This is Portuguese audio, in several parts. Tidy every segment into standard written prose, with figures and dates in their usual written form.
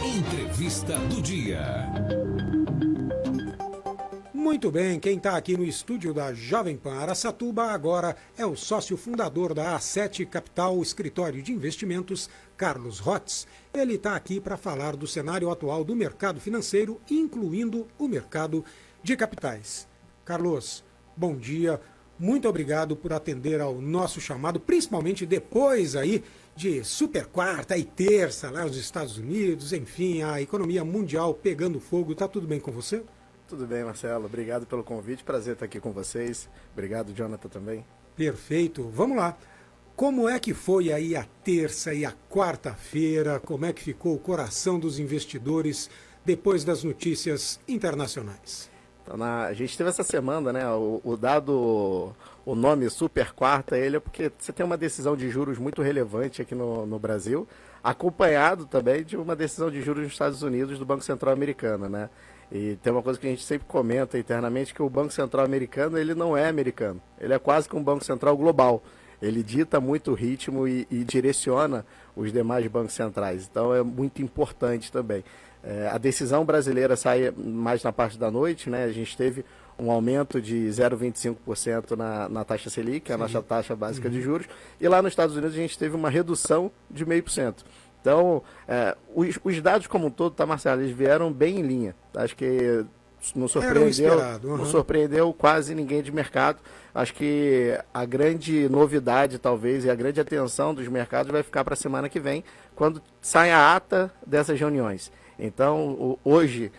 Entrevista do dia. Muito bem, quem está aqui no estúdio da Jovem Pan Araçatuba agora é o sócio fundador da A7 Capital Escritório de Investimentos, Carlos Rotz. Ele está aqui para falar do cenário atual do mercado financeiro, incluindo o mercado de capitais. Carlos, bom dia. Muito obrigado por atender ao nosso chamado, principalmente depois aí de super quarta e terça lá nos Estados Unidos, enfim, a economia mundial pegando fogo. Tá tudo bem com você? Tudo bem, Marcelo. Obrigado pelo convite. Prazer estar aqui com vocês. Obrigado, Jonathan, também. Perfeito. Vamos lá. Como é que foi aí a terça e a quarta-feira? Como é que ficou o coração dos investidores depois das notícias internacionais? Então, a gente teve essa semana, né? O nome Super Quarta, ele é porque você tem uma decisão de juros muito relevante aqui no Brasil, acompanhado também de uma decisão de juros nos Estados Unidos do Banco Central americano, né? E tem uma coisa que a gente sempre comenta internamente, que o Banco Central americano, ele não é americano, ele é quase que um Banco Central global. Ele dita muito o ritmo e direciona os demais bancos centrais, então é muito importante também. A decisão brasileira sai mais na parte da noite, né? A gente teve um aumento de 0,25% na taxa Selic, que é a nossa taxa básica de juros, e lá nos Estados Unidos a gente teve uma redução de 0,5%. Então, os dados como um todo, tá, Marcelo, eles vieram bem em linha. Acho que não surpreendeu quase ninguém de mercado. Acho que a grande novidade, talvez, e a grande atenção dos mercados vai ficar para a semana que vem, quando sai a ata dessas reuniões. Então, hoje,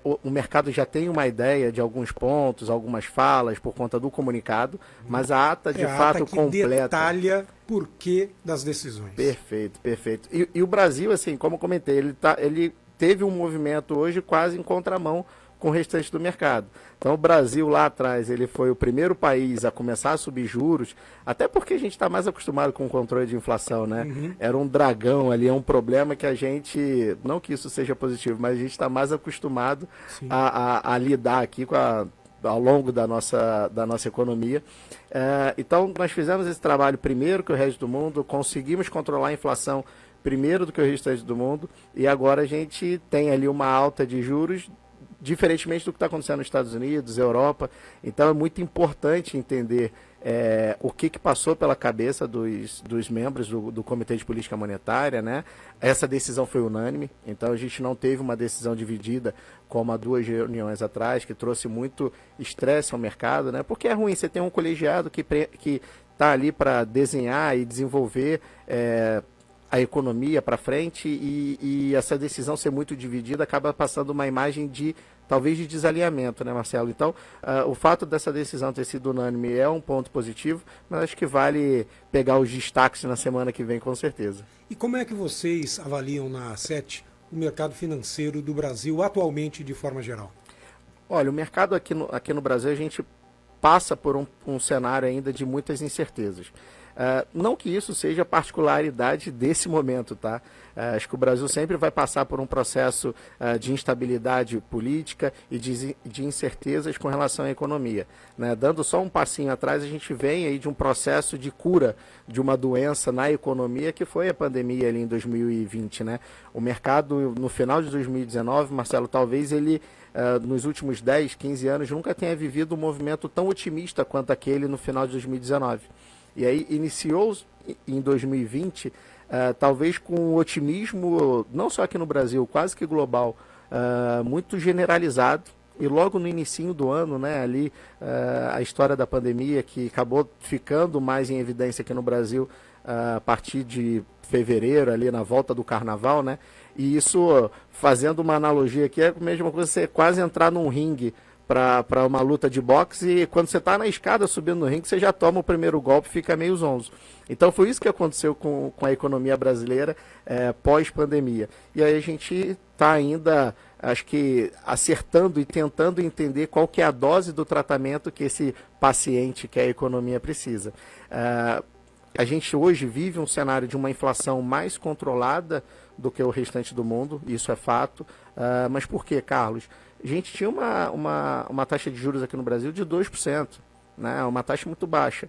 o mercado já tem uma ideia de alguns pontos, algumas falas por conta do comunicado, mas a ata de fato completa. Detalha por que das decisões. Perfeito, perfeito. E o Brasil, assim, como eu comentei, ele teve um movimento hoje quase em contramão com o restante do mercado. Então o Brasil lá atrás, ele foi o primeiro país a começar a subir juros, até porque a gente está mais acostumado com o controle de inflação, né? Era um dragão ali, é um problema que a gente, não que isso seja positivo, mas a gente está mais acostumado a lidar aqui ao longo da nossa economia. Então nós fizemos esse trabalho primeiro que o resto do mundo, conseguimos controlar a inflação primeiro do que o restante do mundo, e agora a gente tem ali uma alta de juros, diferentemente do que está acontecendo nos Estados Unidos, Europa. Então é muito importante entender o que passou pela cabeça dos membros do Comitê de Política Monetária, né? Essa decisão foi unânime, então a gente não teve uma decisão dividida como há 2 reuniões atrás, que trouxe muito estresse ao mercado, né? Porque é ruim, você tem um colegiado que está ali para desenhar e desenvolver a economia para frente, e essa decisão ser muito dividida acaba passando uma imagem talvez de desalinhamento, né, Marcelo? Então, o fato dessa decisão ter sido unânime é um ponto positivo, mas acho que vale pegar os destaques na semana que vem, com certeza. E como é que vocês avaliam na A7 o mercado financeiro do Brasil atualmente, de forma geral? Olha, o mercado aqui no Brasil, a gente passa por um cenário ainda de muitas incertezas. Não que isso seja particularidade desse momento, tá? Acho que o Brasil sempre vai passar por um processo de instabilidade política e de incertezas com relação à economia, né? Dando só um passinho atrás, a gente vem aí de um processo de cura de uma doença na economia, que foi a pandemia ali em 2020, né? O mercado, no final de 2019, Marcelo, talvez ele, nos últimos 10, 15 anos, nunca tenha vivido um movimento tão otimista quanto aquele no final de 2019. E aí iniciou em 2020, talvez com um otimismo, não só aqui no Brasil, quase que global, muito generalizado. E logo no início do ano, né, ali, a história da pandemia, que acabou ficando mais em evidência aqui no Brasil a partir de fevereiro, ali na volta do carnaval, né? E isso, fazendo uma analogia aqui, é a mesma coisa, você quase entrar num ringue para uma luta de boxe, e quando você está na escada subindo no ringue, você já toma o primeiro golpe e fica meio zonzo. Então foi isso que aconteceu com a economia brasileira pós-pandemia. E aí a gente está ainda, acho que, acertando e tentando entender qual que é a dose do tratamento que esse paciente, que a economia, precisa. A gente hoje vive um cenário de uma inflação mais controlada do que o restante do mundo, isso é fato. Mas por quê, Carlos? A gente tinha uma taxa de juros aqui no Brasil de 2%, né? Uma taxa muito baixa.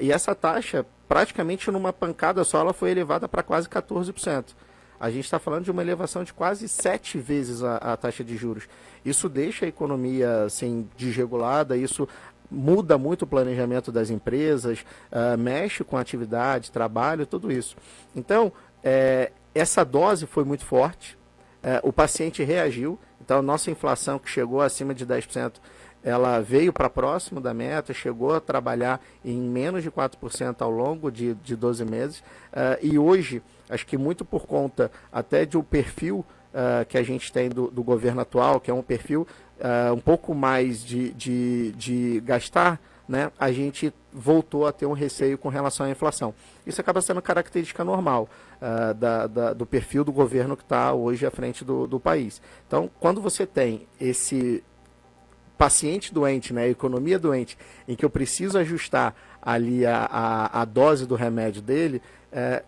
E essa taxa, praticamente numa pancada só, ela foi elevada para quase 14%. a gente está falando de uma elevação de quase 7 vezes a taxa de juros. Isso deixa a economia assim, desregulada, isso muda muito o planejamento das empresas, mexe com a atividade, trabalho, tudo isso. Então, essa dose foi muito forte, o paciente reagiu, então a nossa inflação que chegou acima de 10%, ela veio para próximo da meta, chegou a trabalhar em menos de 4% ao longo de 12 meses, e hoje, acho que muito por conta até de um perfil que a gente tem do governo atual, que é um perfil um pouco mais de gastar, né, a gente voltou a ter um receio com relação à inflação. Isso acaba sendo característica normal do perfil do governo que está hoje à frente do país. Então, quando você tem esse paciente doente, né, economia doente, em que eu preciso ajustar ali a dose do remédio dele,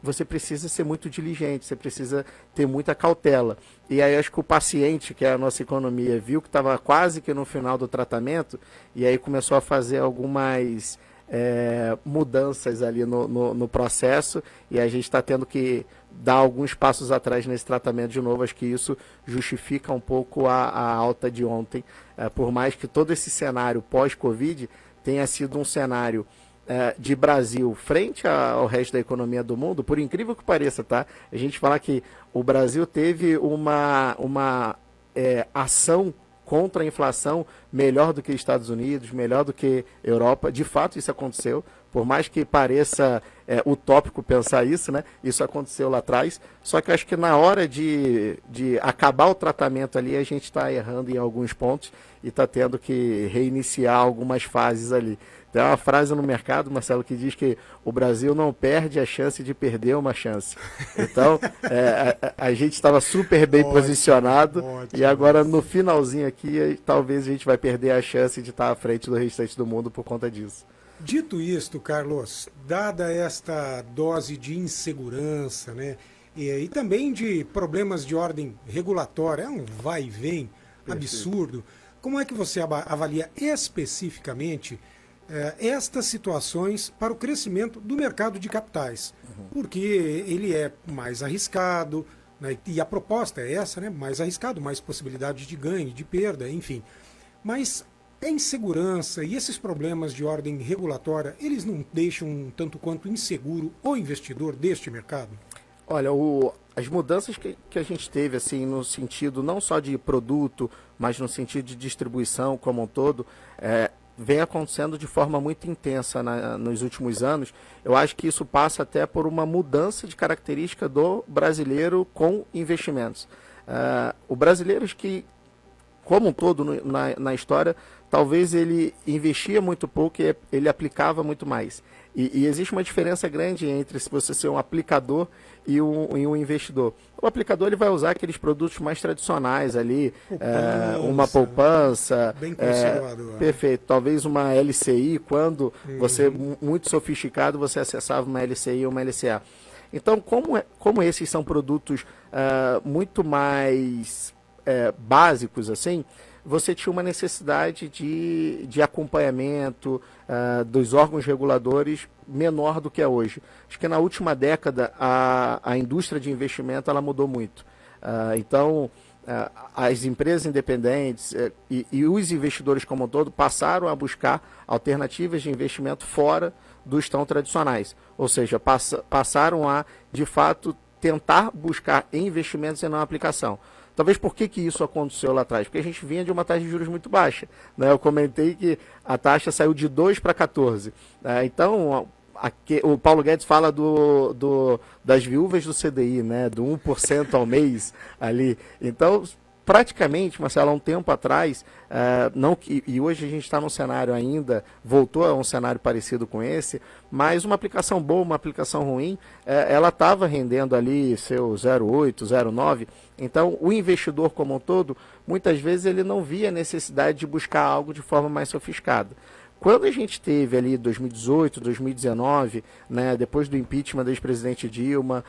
você precisa ser muito diligente, você precisa ter muita cautela. E aí acho que o paciente, que é a nossa economia, viu que estava quase que no final do tratamento, e aí começou a fazer algumas mudanças ali no processo, e a gente está tendo que dar alguns passos atrás nesse tratamento de novo. Acho que isso justifica um pouco a alta de ontem, por mais que todo esse cenário pós-Covid tenha sido um cenário de Brasil frente ao resto da economia do mundo, por incrível que pareça, tá? A gente falar que o Brasil teve uma ação contra a inflação melhor do que Estados Unidos, melhor do que Europa. De fato, isso aconteceu. Por mais que pareça utópico pensar isso, né? Isso aconteceu lá atrás. Só que eu acho que na hora de acabar o tratamento ali, a gente está errando em alguns pontos e está tendo que reiniciar algumas fases ali. Tem uma frase no mercado, Marcelo, que diz que o Brasil não perde a chance de perder uma chance. Então, a gente estava super bem posicionado e agora no finalzinho aqui, talvez a gente vai perder a chance de estar à frente do restante do mundo por conta disso. Dito isto, Carlos, dada esta dose de insegurança, né, e também de problemas de ordem regulatória, é um vai e vem absurdo, como é que você avalia especificamente estas situações para o crescimento do mercado de capitais? Porque ele é mais arriscado, né, e a proposta é essa, né, mais arriscado, mais possibilidade de ganho, de perda, enfim. Mas a insegurança e esses problemas de ordem regulatória, eles não deixam um tanto quanto inseguro o investidor deste mercado? Olha, as mudanças que a gente teve, assim, no sentido não só de produto, mas no sentido de distribuição como um todo, vem acontecendo de forma muito intensa nos últimos anos. Eu acho que isso passa até por uma mudança de característica do brasileiro com investimentos. O brasileiro que, como um todo na história, talvez ele investia muito pouco e ele aplicava muito mais. E existe uma diferença grande entre se você ser um aplicador e um investidor. O aplicador ele vai usar aqueles produtos mais tradicionais ali, uma poupança, bem conservador. Perfeito, talvez uma LCI, quando você, muito sofisticado, você acessava uma LCI ou uma LCA. Então, como esses são produtos muito mais básicos, assim, você tinha uma necessidade de acompanhamento dos órgãos reguladores menor do que é hoje. Acho que na última década a indústria de investimento ela mudou muito. Então, as empresas independentes e os investidores como um todo passaram a buscar alternativas de investimento fora dos tão tradicionais. Ou seja, passaram a, de fato, tentar buscar investimentos e não aplicação. Talvez por que isso aconteceu lá atrás? Porque a gente vinha de uma taxa de juros muito baixa, né? Eu comentei que a taxa saiu de 2 para 14. Então, o Paulo Guedes fala das viúvas do CDI, né? Do 1% ao mês ali. Então, praticamente, Marcelo, há um tempo atrás, e hoje a gente está num cenário ainda, voltou a um cenário parecido com esse, mas uma aplicação boa, uma aplicação ruim, ela estava rendendo ali seu 0,8, 0,9. Então, o investidor como um todo, muitas vezes ele não via necessidade de buscar algo de forma mais sofisticada. Quando a gente teve ali 2018, 2019, né, depois do impeachment do ex-presidente Dilma,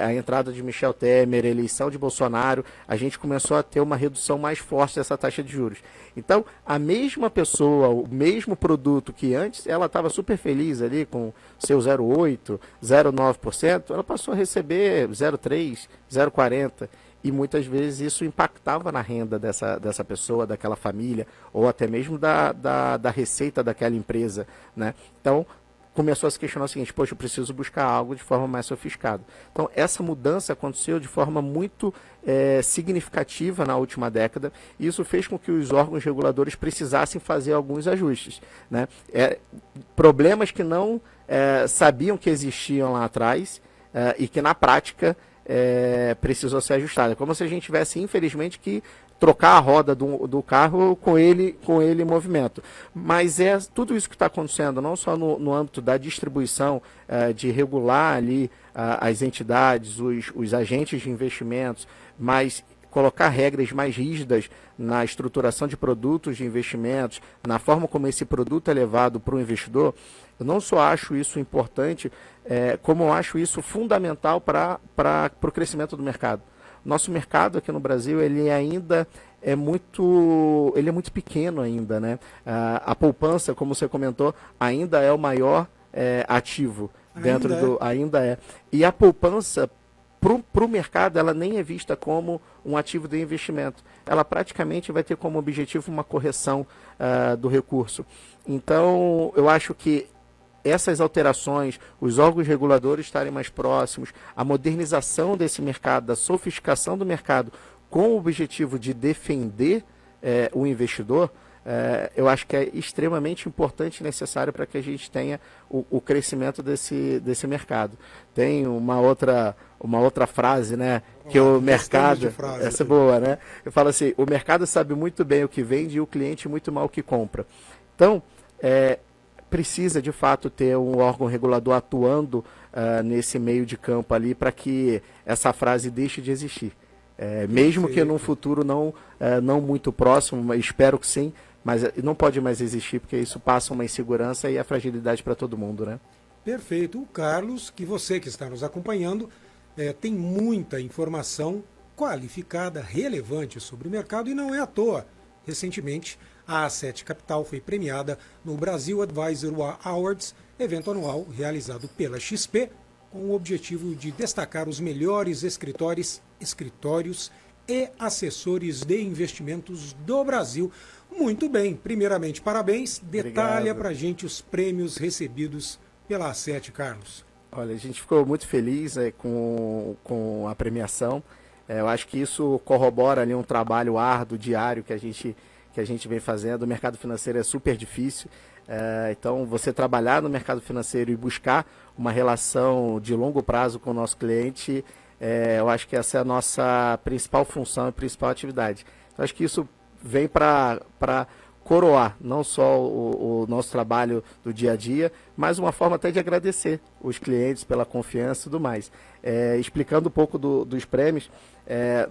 a entrada de Michel Temer, a eleição de Bolsonaro, a gente começou a ter uma redução mais forte dessa taxa de juros. Então, a mesma pessoa, o mesmo produto que antes, ela estava super feliz ali com seu 0,8%, 0,9%, ela passou a receber 0,3%, 0,40%. E muitas vezes isso impactava na renda dessa pessoa, daquela família, ou até mesmo da receita daquela empresa, né? Então, começou a se questionar o seguinte: poxa, eu preciso buscar algo de forma mais sofisticada. Então, essa mudança aconteceu de forma muito significativa na última década, e isso fez com que os órgãos reguladores precisassem fazer alguns ajustes, né? Problemas que não sabiam que existiam lá atrás, e que na prática precisou ser ajustada. É como se a gente tivesse, infelizmente, que trocar a roda do carro com ele em movimento. Mas tudo isso que está acontecendo, não só no âmbito da distribuição, de regular ali as entidades, os agentes de investimentos, mas colocar regras mais rígidas na estruturação de produtos de investimentos, na forma como esse produto é levado para o investidor. Eu não só acho isso importante, como eu acho isso fundamental para o crescimento do mercado. Nosso mercado aqui no Brasil, ele ainda é muito pequeno ainda, né? A poupança, como você comentou, ainda é o maior ativo ainda é. E a poupança para o mercado, ela nem é vista como um ativo de investimento. Ela praticamente vai ter como objetivo uma correção do recurso. Então, eu acho que essas alterações, os órgãos reguladores estarem mais próximos, a modernização desse mercado, da sofisticação do mercado, com o objetivo de defender o investidor, eu acho que é extremamente importante e necessário para que a gente tenha o crescimento desse mercado. Tem uma outra frase, né, que o mercado... Essa é boa, né? Eu falo assim: o mercado sabe muito bem o que vende e o cliente muito mal o que compra. Então, precisa de fato ter um órgão regulador atuando nesse meio de campo ali para que essa frase deixe de existir. Mesmo que num futuro não muito próximo, mas espero que sim, mas não pode mais existir, porque isso passa uma insegurança e a fragilidade para todo mundo, né? Perfeito. O Carlos, que você que está nos acompanhando, tem muita informação qualificada, relevante sobre o mercado, e não é à toa. Recentemente, a A7 Capital foi premiada no Brasil Advisor Awards, evento anual realizado pela XP, com o objetivo de destacar os melhores escritórios e assessores de investimentos do Brasil. Muito bem, primeiramente, parabéns. Detalha para a gente os prêmios recebidos pela A7, Carlos. Olha, a gente ficou muito feliz com a premiação. Eu acho que isso corrobora ali um trabalho árduo, diário, que a gente vem fazendo. O mercado financeiro é super difícil, então você trabalhar no mercado financeiro e buscar uma relação de longo prazo com o nosso cliente, eu acho que essa é a nossa principal função e principal atividade. Então, acho que isso vem para coroar não só o nosso trabalho do dia a dia, mas uma forma até de agradecer os clientes pela confiança e tudo mais. Explicando um pouco dos prêmios,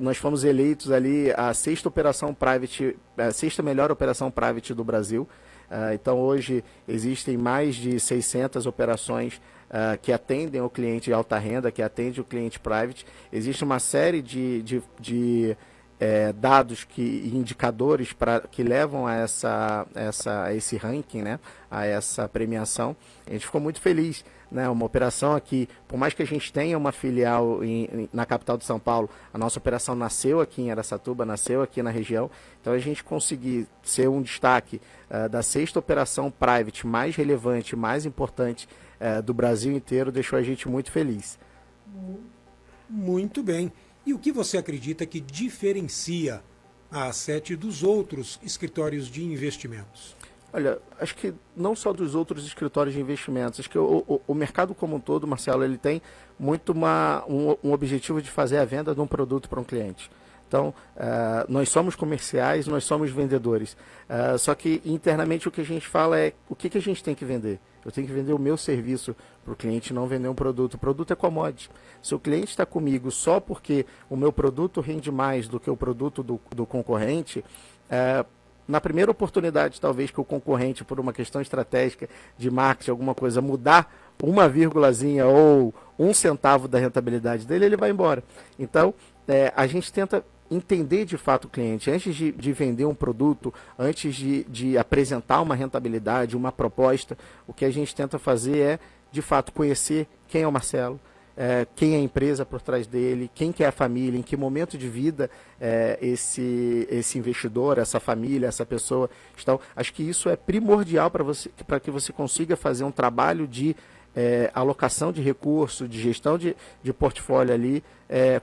nós fomos eleitos ali a sexta melhor operação private do Brasil. Então, hoje existem mais de 600 operações que atendem o cliente de alta renda, que atende o cliente private. Existe uma série de dados e indicadores que levam a esse ranking, né, a essa premiação. A gente ficou muito feliz, né, uma operação aqui, por mais que a gente tenha uma filial na capital de São Paulo, a nossa operação nasceu aqui em Araçatuba, nasceu aqui na região, então a gente conseguir ser um destaque da sexta operação private mais relevante, mais importante do Brasil inteiro, deixou a gente muito feliz. Muito bem. E o que você acredita que diferencia a A7 dos outros escritórios de investimentos? Olha, acho que não só dos outros escritórios de investimentos, acho que o mercado como um todo, Marcelo, ele tem muito um objetivo de fazer a venda de um produto para um cliente. Então, nós somos comerciais, nós somos vendedores. Só que internamente o que a gente fala é o que a gente tem que vender. Eu tenho que vender o meu serviço para o cliente, não vender um produto. O produto é commodity. Se o cliente está comigo só porque o meu produto rende mais do que o produto do concorrente, na primeira oportunidade, talvez, que o concorrente, por uma questão estratégica de marketing, alguma coisa, mudar uma vírgulazinha ou um centavo da rentabilidade dele, ele vai embora. Então, a gente tenta entender de fato o cliente. Antes de vender um produto, antes de apresentar uma rentabilidade, uma proposta, o que a gente tenta fazer é, de fato, conhecer quem é o Marcelo, quem é a empresa por trás dele, quem que é a família, em que momento de vida esse investidor, essa família, essa pessoa estão. Acho que isso é primordial para que você consiga fazer um trabalho de alocação de recurso, de gestão de portfólio ali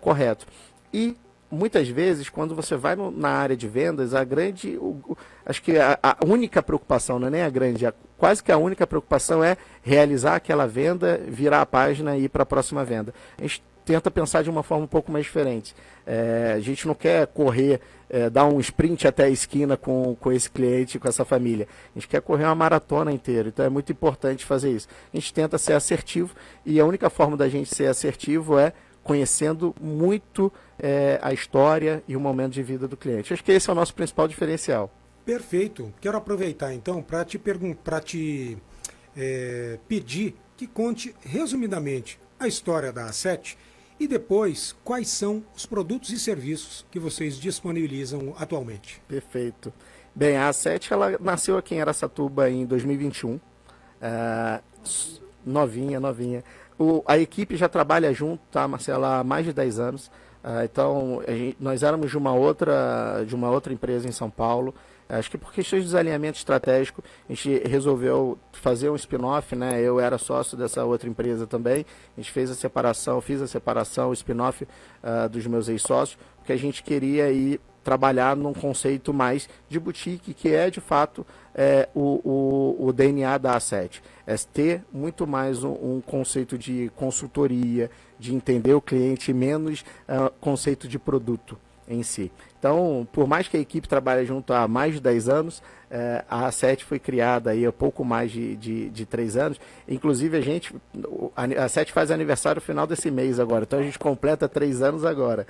correto. E muitas vezes, quando você vai na área de vendas, acho que a única preocupação, não é nem a grande, quase que a única preocupação é realizar aquela venda, virar a página e ir para a próxima venda. A gente tenta pensar de uma forma um pouco mais diferente. A gente não quer correr, dar um sprint até a esquina com esse cliente, com essa família. A gente quer correr uma maratona inteira, então é muito importante fazer isso. A gente tenta ser assertivo e a única forma da gente ser assertivo é conhecendo muito a história e o momento de vida do cliente. Acho que esse é o nosso principal diferencial. Perfeito. Quero aproveitar então para te pedir que conte resumidamente a história da A7 e depois quais são os produtos e serviços que vocês disponibilizam atualmente. Perfeito. Bem, a A7 ela nasceu aqui em Araçatuba em 2021. Novinha. A equipe já trabalha junto, tá, Marcelo, há mais de 10 anos. Então, nós éramos de uma outra empresa em São Paulo. Acho que por questões de desalinhamento estratégico, a gente resolveu fazer um spin-off, né? Eu era sócio dessa outra empresa também. A gente fiz a separação, o spin-off dos meus ex-sócios, porque a gente queria ir trabalhar num conceito mais de boutique, que é de fato o DNA da A7. É ter muito mais um conceito de consultoria, de entender o cliente, menos conceito de produto em si. Então, por mais que a equipe trabalhe junto há mais de 10 anos, a A7 foi criada aí há pouco mais de 3 anos. Inclusive, a A7 faz aniversário no final desse mês agora, então a gente completa 3 anos agora.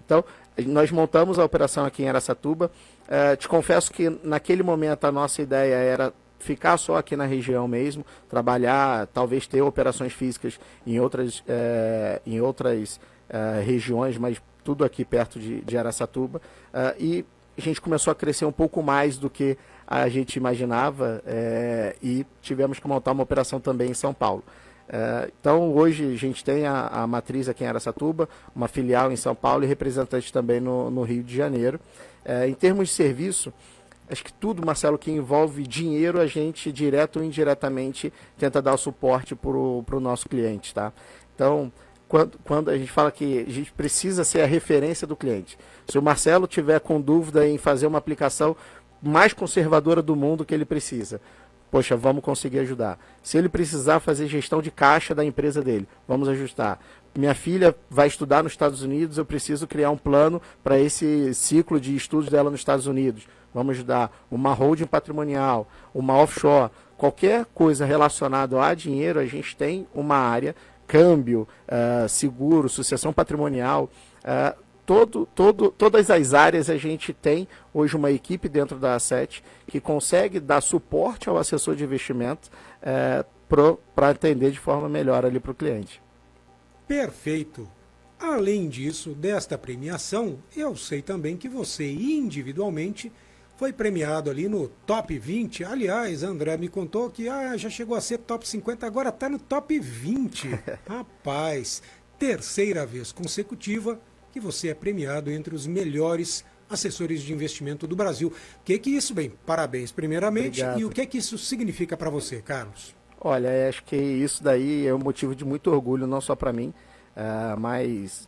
Então, nós montamos a operação aqui em Araçatuba. Te confesso que naquele momento a nossa ideia era ficar só aqui na região mesmo, trabalhar, talvez ter operações físicas em outras regiões, mas tudo aqui perto de Araçatuba. E a gente começou a crescer um pouco mais do que a gente imaginava e tivemos que montar uma operação também em São Paulo. Então, hoje a gente tem a matriz aqui em Araçatuba, uma filial em São Paulo e representante também no Rio de Janeiro. Em termos de serviço, acho que tudo, Marcelo, que envolve dinheiro, a gente, direto ou indiretamente, tenta dar o suporte para o nosso cliente, tá? Então, quando a gente fala que a gente precisa ser a referência do cliente. Se o Marcelo tiver com dúvida em fazer uma aplicação mais conservadora do mundo que ele precisa, poxa, vamos conseguir ajudar. Se ele precisar fazer gestão de caixa da empresa dele, vamos ajustar. Minha filha vai estudar nos Estados Unidos, eu preciso criar um plano para esse ciclo de estudos dela nos Estados Unidos. Vamos ajudar. Uma holding patrimonial, uma offshore, qualquer coisa relacionada a dinheiro, a gente tem uma área, câmbio, seguro, sucessão patrimonial, todas as áreas a gente tem hoje uma equipe dentro da A7 que consegue dar suporte ao assessor de investimento para atender de forma melhor ali para o cliente. Perfeito. Além disso, desta premiação, eu sei também que você individualmente foi premiado ali no Top 20. Aliás, André me contou que já chegou a ser Top 50, agora está no Top 20. Rapaz, terceira vez consecutiva que você é premiado entre os melhores assessores de investimento do Brasil. O que isso, parabéns primeiramente. Obrigado. E o que isso significa para você, Carlos? Olha, acho que isso daí é um motivo de muito orgulho, não só para mim, mas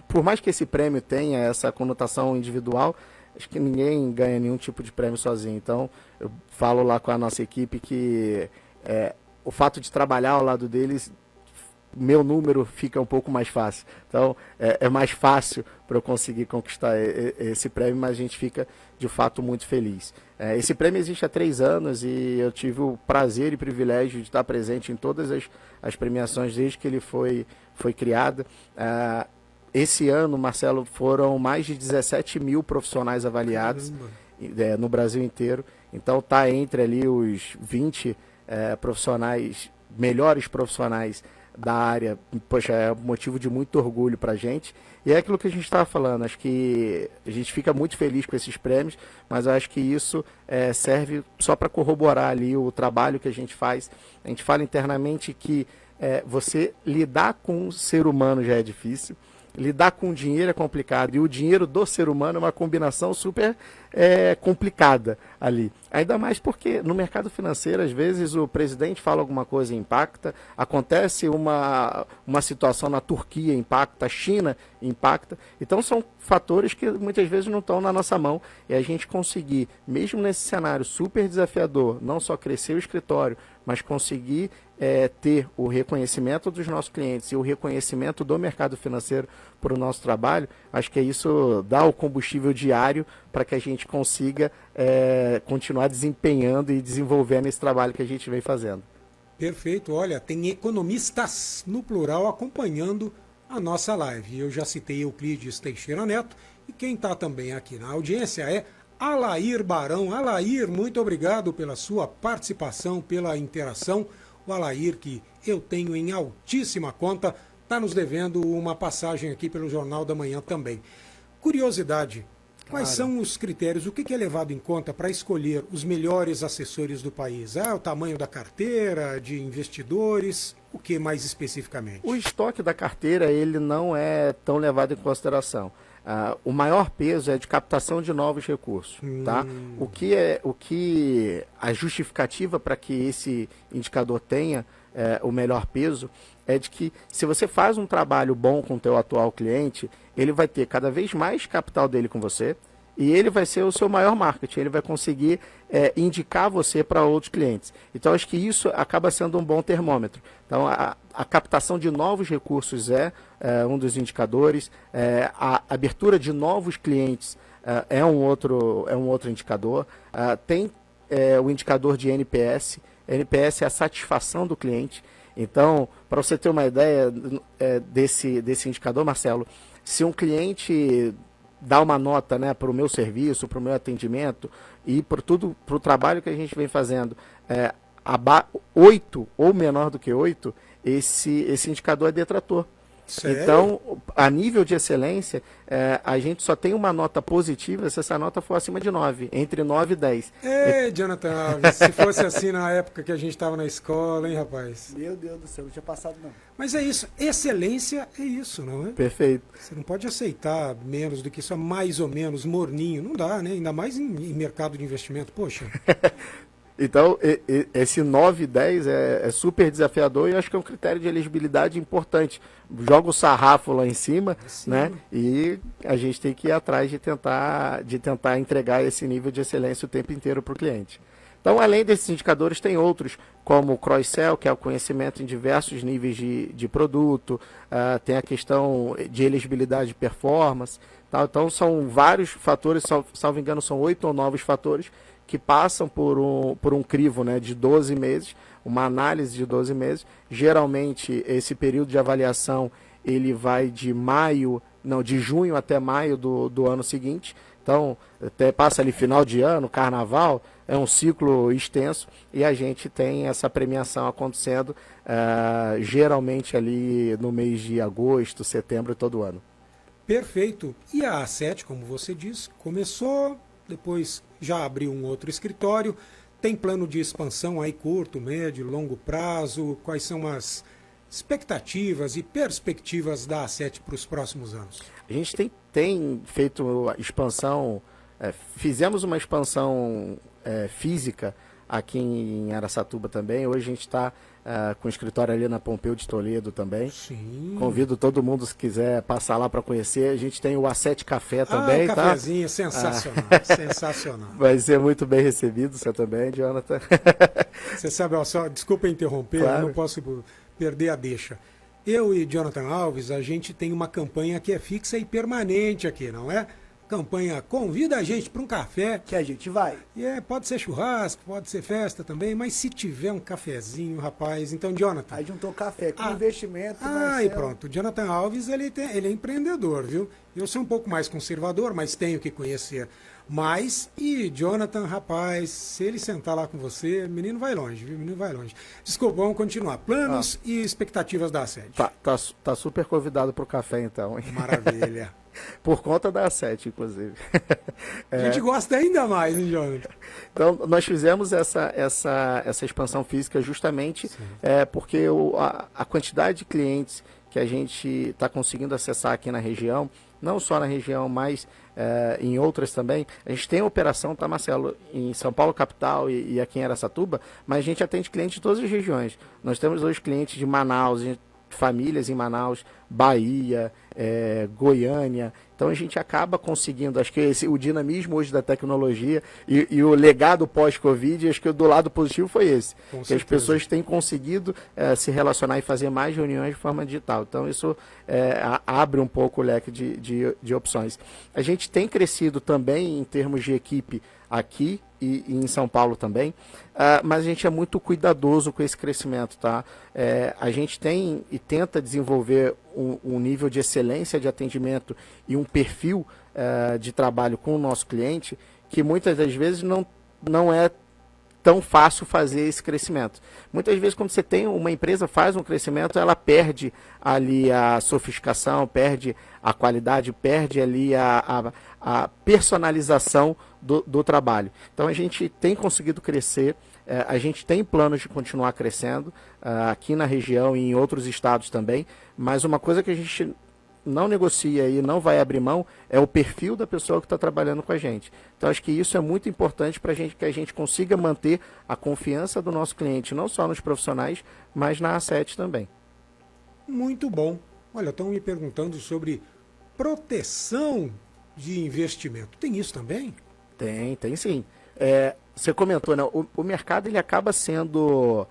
por mais que esse prêmio tenha essa conotação individual, acho que ninguém ganha nenhum tipo de prêmio sozinho. Então, eu falo lá com a nossa equipe que o fato de trabalhar ao lado deles, meu número fica um pouco mais fácil. Então, é mais fácil para eu conseguir conquistar esse prêmio, mas a gente fica, de fato, muito feliz. Esse prêmio existe há 3 anos e eu tive o prazer e privilégio de estar presente em todas as premiações desde que ele foi criado. Esse ano, Marcelo, foram mais de 17 mil profissionais avaliados. Caramba. no Brasil inteiro. Então está entre ali os 20 melhores profissionais da área. Poxa, é motivo de muito orgulho para a gente. E é aquilo que a gente estava falando, acho que a gente fica muito feliz com esses prêmios, mas eu acho que isso serve só para corroborar ali o trabalho que a gente faz. A gente fala internamente que você lidar com o ser humano já é difícil, lidar com o dinheiro é complicado, e o dinheiro do ser humano é uma combinação super complicada ali. Ainda mais porque no mercado financeiro, às vezes, o presidente fala alguma coisa e impacta, acontece uma situação na Turquia, impacta, a China impacta. Então são fatores que muitas vezes não estão na nossa mão, e a gente conseguir, mesmo nesse cenário super desafiador, não só crescer o escritório, mas conseguir ter o reconhecimento dos nossos clientes e o reconhecimento do mercado financeiro para o nosso trabalho, acho que isso dá o combustível diário para que a gente consiga continuar desempenhando e desenvolvendo esse trabalho que a gente vem fazendo. Perfeito. Olha, tem economistas no plural acompanhando a nossa live. Eu já citei Euclides Teixeira Neto, e quem está também aqui na audiência é Alair Barão. Alair, muito obrigado pela sua participação, pela interação. O Alair, que eu tenho em altíssima conta, está nos devendo uma passagem aqui pelo Jornal da Manhã também. Curiosidade, quais são os critérios, o que é levado em conta para escolher os melhores assessores do país? O tamanho da carteira, de investidores, o que mais especificamente? O estoque da carteira ele não é tão levado em consideração. O maior peso é de captação de novos recursos. Tá? O que a justificativa para que esse indicador tenha o melhor peso é de que se você faz um trabalho bom com o teu atual cliente, ele vai ter cada vez mais capital dele com você e ele vai ser o seu maior marketing, ele vai conseguir indicar você para outros clientes. Então, acho que isso acaba sendo um bom termômetro. Então, a captação de novos recursos é um dos indicadores, a abertura de novos clientes é um outro indicador. Tem o indicador de NPS. NPS é a satisfação do cliente. Então, para você ter uma ideia desse indicador, Marcelo, se um cliente dá uma nota, né, para o meu serviço, para o meu atendimento e para o trabalho que a gente vem fazendo, 8 ou menor do que 8, esse indicador é detrator. Sério? Então, a nível de excelência, a gente só tem uma nota positiva se essa nota for acima de 9, entre 9 e 10. Jonathan Alves, se fosse assim na época que a gente estava na escola, hein, rapaz? Meu Deus do céu, não tinha passado não. Mas é isso, excelência é isso, não é? Perfeito. Você não pode aceitar menos do que isso, mais ou menos, morninho, não dá, né? Ainda mais em mercado de investimento, poxa. Então, esse 9 e 10 é super desafiador e acho que é um critério de elegibilidade importante. Joga o sarrafo lá em cima, né? E a gente tem que ir atrás de tentar entregar esse nível de excelência o tempo inteiro para o cliente. Então, além desses indicadores, tem outros, como o cross-sell, que é o conhecimento em diversos níveis de produto, tem a questão de elegibilidade de performance. Tá? Então, são vários fatores, salvo engano, são 8 ou 9 fatores, que passam por um crivo, né, de 12 meses, uma análise de 12 meses. Geralmente, esse período de avaliação ele vai de junho até maio do ano seguinte. Então, até passa ali final de ano, carnaval, é um ciclo extenso e a gente tem essa premiação acontecendo geralmente ali no mês de agosto, setembro, todo ano. Perfeito. E a A7, como você disse, começou, depois já abriu um outro escritório, tem plano de expansão aí curto, médio, longo prazo, quais são as expectativas e perspectivas da A7 para os próximos anos? A gente tem feito expansão, fizemos uma expansão física aqui em Araçatuba também, hoje a gente está com o escritório ali na Pompeu de Toledo também. Sim. Convido todo mundo, se quiser passar lá para conhecer. A gente tem o A7 Café também, tá? Cafezinho, sensacional, sensacional. Vai ser muito bem recebido, você também, Jonathan. Você sabe, só, desculpa interromper, claro. Eu não posso perder a deixa. Eu e Jonathan Alves, a gente tem uma campanha que é fixa e permanente aqui, não é? campanha Convida a Gente para um Café. Que a gente vai. E pode ser churrasco, pode ser festa também, mas se tiver um cafezinho, rapaz, então, Jonathan... Aí juntou café com investimento. E pronto, o Jonathan Alves, ele é empreendedor, viu? Eu sou um pouco mais conservador, mas tenho que conhecer mais. E Jonathan, rapaz, se ele sentar lá com você, menino vai longe, viu? Menino vai longe. Desculpa, vamos continuar. Planos e expectativas da sede. Tá super convidado pro café, então. Maravilha. Por conta da A7, inclusive. A gente gosta ainda mais, hein, Jonathan? Então, nós fizemos essa expansão física justamente porque a quantidade de clientes que a gente está conseguindo acessar aqui na região, não só na região, mas em outras também. A gente tem operação, tá, Marcelo, em São Paulo, capital, e aqui em Araçatuba, mas a gente atende clientes de todas as regiões. Nós temos hoje clientes de Manaus, famílias em Manaus, Bahia, Goiânia. Então a gente acaba conseguindo, acho que o dinamismo hoje da tecnologia e o legado pós-Covid, acho que do lado positivo foi esse. Que as pessoas têm conseguido se relacionar e fazer mais reuniões de forma digital. Então isso abre um pouco o leque de opções. A gente tem crescido também em termos de equipe aqui e em São Paulo também, mas a gente é muito cuidadoso com esse crescimento, tá? A gente tem e tenta desenvolver um nível de excelência de atendimento e um perfil de trabalho com o nosso cliente que muitas das vezes não é tão fácil fazer esse crescimento. Muitas vezes, quando você tem uma empresa, faz um crescimento, ela perde ali a sofisticação, perde a qualidade, perde ali a personalização do trabalho. Então, a gente tem conseguido crescer, a gente tem planos de continuar crescendo aqui na região e em outros estados também, mas uma coisa que a gente não negocia e não vai abrir mão é o perfil da pessoa que está trabalhando com a gente. Então, acho que isso é muito importante para que a gente consiga manter a confiança do nosso cliente, não só nos profissionais, mas na A7 também. Muito bom. Olha, estão me perguntando sobre proteção de investimento. Tem isso também? Tem sim. Você comentou, né? O mercado ele acaba sendo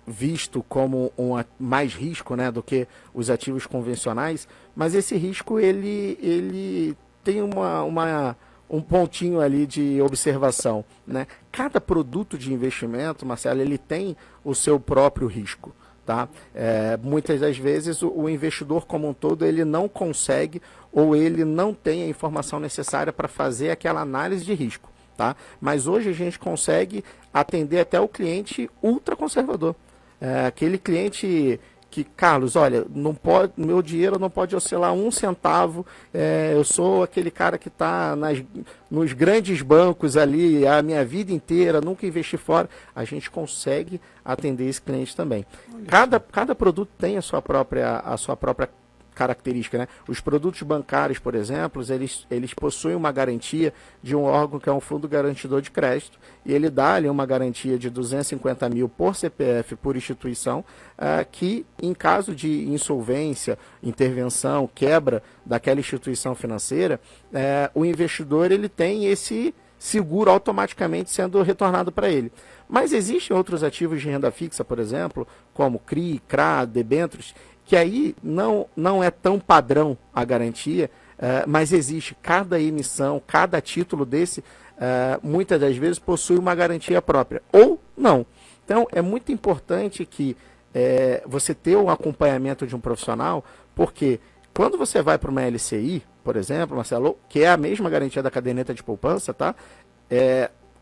visto como mais risco, né, do que os ativos convencionais, mas esse risco ele tem um pontinho ali de observação, né? Cada produto de investimento, Marcelo, ele tem o seu próprio risco, tá? Muitas das vezes o investidor como um todo ele não consegue ou ele não tem a informação necessária para fazer aquela análise de risco, tá? Mas hoje a gente consegue atender até o cliente ultraconservador. Aquele cliente que, Carlos, olha, meu dinheiro não pode oscilar um centavo, eu sou aquele cara que está nos grandes bancos ali a minha vida inteira, nunca investi fora. A gente consegue atender esse cliente também. Cada produto tem a sua própria característica, né? Os produtos bancários, por exemplo, eles possuem uma garantia de um órgão que é um fundo garantidor de crédito e ele dá ali uma garantia de 250 mil por CPF, por instituição, que em caso de insolvência, intervenção, quebra daquela instituição financeira, o investidor ele tem esse seguro automaticamente sendo retornado para ele. Mas existem outros ativos de renda fixa, por exemplo, como CRI, CRA, debêntures, que aí não é tão padrão a garantia, mas existe cada emissão, cada título desse, muitas das vezes possui uma garantia própria, ou não. Então, é muito importante que você tenha um acompanhamento de um profissional, porque quando você vai para uma LCI, por exemplo, Marcelo, que é a mesma garantia da caderneta de poupança, tá?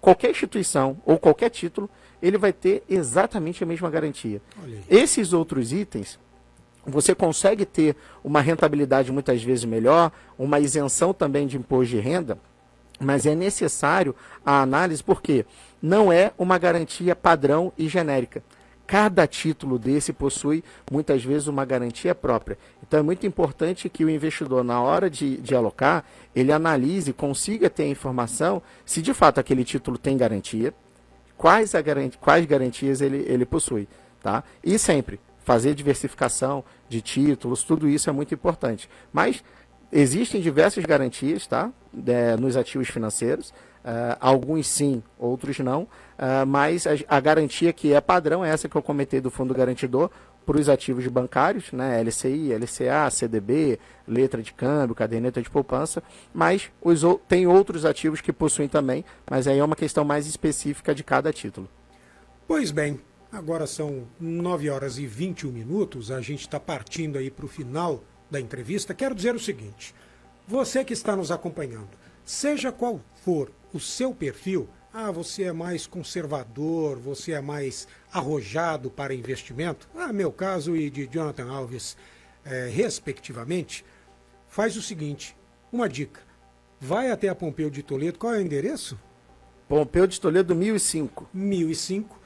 Qualquer instituição ou qualquer título, ele vai ter exatamente a mesma garantia. Esses outros itens, você consegue ter uma rentabilidade muitas vezes melhor, uma isenção também de imposto de renda, mas é necessário a análise porque não é uma garantia padrão e genérica. Cada título desse possui muitas vezes uma garantia própria. Então é muito importante que o investidor, na hora de alocar, ele analise, consiga ter a informação se de fato aquele título tem garantia, quais garantias ele possui. Tá? E sempre fazer diversificação de títulos, tudo isso é muito importante. Mas existem diversas garantias, tá? Nos ativos financeiros, alguns sim, outros não, mas a garantia que é padrão é essa que eu comentei do fundo garantidor, para os ativos bancários, né, LCI, LCA, CDB, letra de câmbio, caderneta de poupança, mas tem outros ativos que possuem também, mas aí é uma questão mais específica de cada título. Pois bem, agora são 9 horas e 21 minutos, a gente está partindo aí para o final da entrevista. Quero dizer o seguinte, você que está nos acompanhando, seja qual for o seu perfil, você é mais conservador, você é mais arrojado para investimento, meu caso e de Jonathan Alves, respectivamente, faz o seguinte, uma dica, vai até a Pompeu de Toledo, qual é o endereço? Pompeu de Toledo 1005. 1005,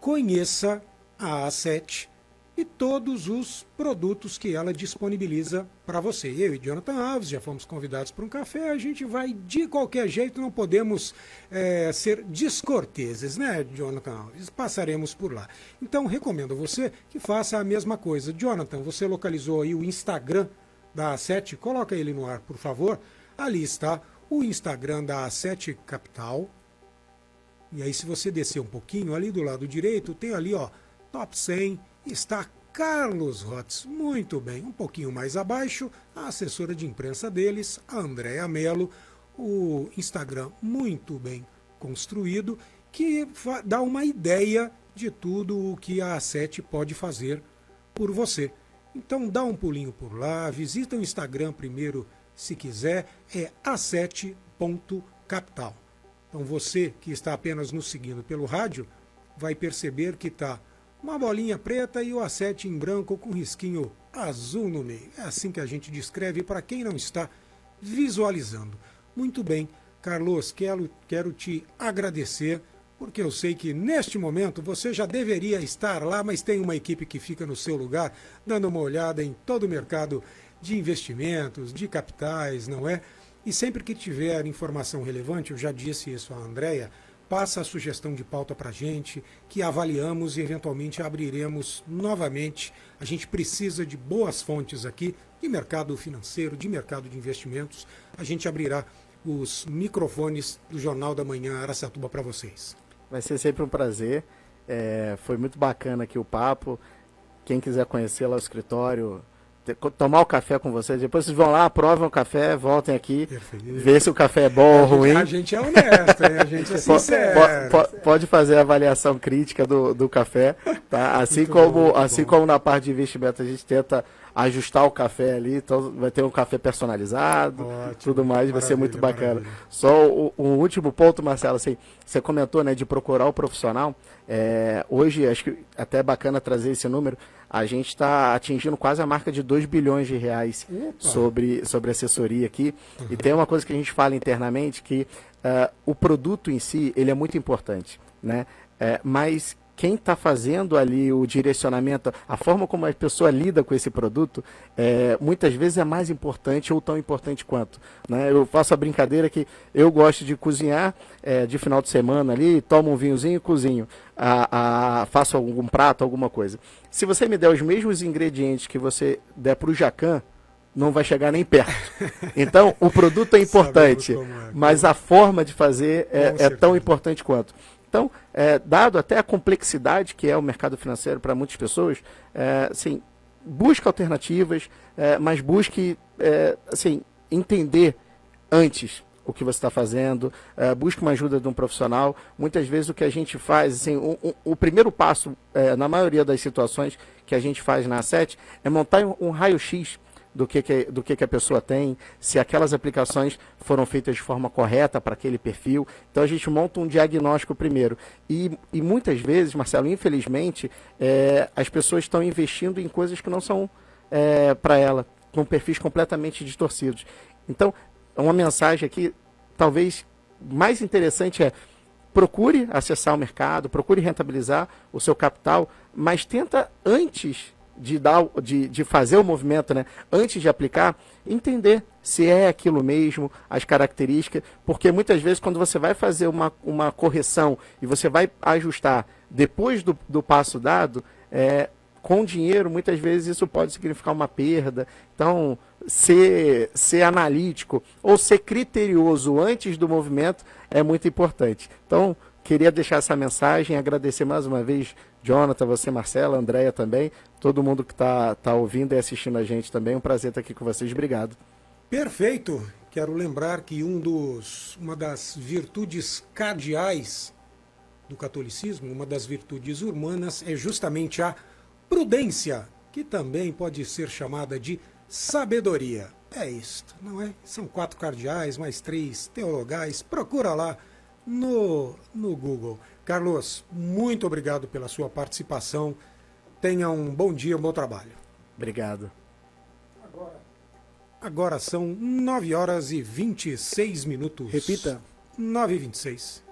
conheça a A7 e todos os produtos que ela disponibiliza para você. Eu e Jonathan Alves já fomos convidados para um café, a gente vai de qualquer jeito, não podemos ser descorteses, né, Jonathan Alves? Passaremos por lá. Então, recomendo a você que faça a mesma coisa. Jonathan, você localizou aí o Instagram da A7, coloca ele no ar, por favor. Ali está o Instagram da A7 Capital. E aí, se você descer um pouquinho, ali do lado direito, tem ali, ó, Top 100, está Carlos Hotz. Muito bem, um pouquinho mais abaixo, a assessora de imprensa deles, a Andréa Mello, o Instagram muito bem construído, que dá uma ideia de tudo o que a A7 pode fazer por você. Então, dá um pulinho por lá, visita o Instagram primeiro, se quiser, é a7.capital. Então você que está apenas nos seguindo pelo rádio, vai perceber que está uma bolinha preta e o A7 em branco com risquinho azul no meio. É assim que a gente descreve para quem não está visualizando. Muito bem, Carlos, quero te agradecer, porque eu sei que neste momento você já deveria estar lá, mas tem uma equipe que fica no seu lugar, dando uma olhada em todo o mercado de investimentos, de capitais, não é? E sempre que tiver informação relevante, eu já disse isso à Andréia, passa a sugestão de pauta para a gente, que avaliamos e eventualmente abriremos novamente. A gente precisa de boas fontes aqui, de mercado financeiro, de mercado de investimentos. A gente abrirá os microfones do Jornal da Manhã Araçatuba para vocês. Vai ser sempre um prazer. Foi muito bacana aqui o papo. Quem quiser conhecer lá o escritório, tomar o café com vocês, depois vocês vão lá, provem o café, voltem aqui, ver se o café é bom ou ruim. A gente é honesto, hein? A gente é sincero. Pode fazer a avaliação crítica do café, tá? Assim como na parte de investimento a gente tenta ajustar o café ali, então vai ter um café personalizado, ótimo, tudo mais, vai ser muito bacana. Maravilha. Só o último ponto, Marcelo, assim, você comentou, né, de procurar o profissional, hoje acho que até é bacana trazer esse número, a gente está atingindo quase a marca de 2 bilhões de reais sobre assessoria aqui, e tem uma coisa que a gente fala internamente, que o produto em si, ele é muito importante, né, mas quem está fazendo ali o direcionamento, a forma como a pessoa lida com esse produto, muitas vezes é mais importante ou tão importante quanto, né? Eu faço a brincadeira que eu gosto de cozinhar de final de semana ali, tomo um vinhozinho e cozinho, faço algum prato, alguma coisa. Se você me der os mesmos ingredientes que você der para o Jacan, não vai chegar nem perto. Então, o produto é importante, mas a forma de fazer é tão importante quanto. Então, dado até a complexidade que é o mercado financeiro para muitas pessoas, assim, busque alternativas, mas busque entender antes o que você está fazendo, busque uma ajuda de um profissional. Muitas vezes o que a gente faz, assim, o primeiro passo, na maioria das situações que a gente faz na A7, é montar um raio-x do que a pessoa tem, se aquelas aplicações foram feitas de forma correta para aquele perfil. Então a gente monta um diagnóstico primeiro. E muitas vezes, Marcelo, infelizmente, as pessoas estão investindo em coisas que não são para ela, com perfis completamente distorcidos. Então, uma mensagem aqui, talvez mais interessante procure acessar o mercado, procure rentabilizar o seu capital, mas tenta antes de fazer o movimento, né, antes de aplicar, entender se é aquilo mesmo, as características, porque muitas vezes quando você vai fazer uma correção e você vai ajustar depois do passo dado, com dinheiro, muitas vezes isso pode significar uma perda. Então, ser analítico ou ser criterioso antes do movimento é muito importante. Então, queria deixar essa mensagem, agradecer mais uma vez, Jonathan, você, Marcela, Andréia também, todo mundo que tá ouvindo e assistindo a gente também. É um prazer estar aqui com vocês. Obrigado. Perfeito. Quero lembrar que uma das virtudes cardeais do catolicismo, uma das virtudes humanas, é justamente a prudência, que também pode ser chamada de sabedoria. É isto, não é? São 4 cardeais, mais 3 teologais. Procura lá no Google. Carlos, muito obrigado pela sua participação. Tenha um bom dia, um bom trabalho. Obrigado. Agora são 9 horas e 26 minutos. Repita. 9h26.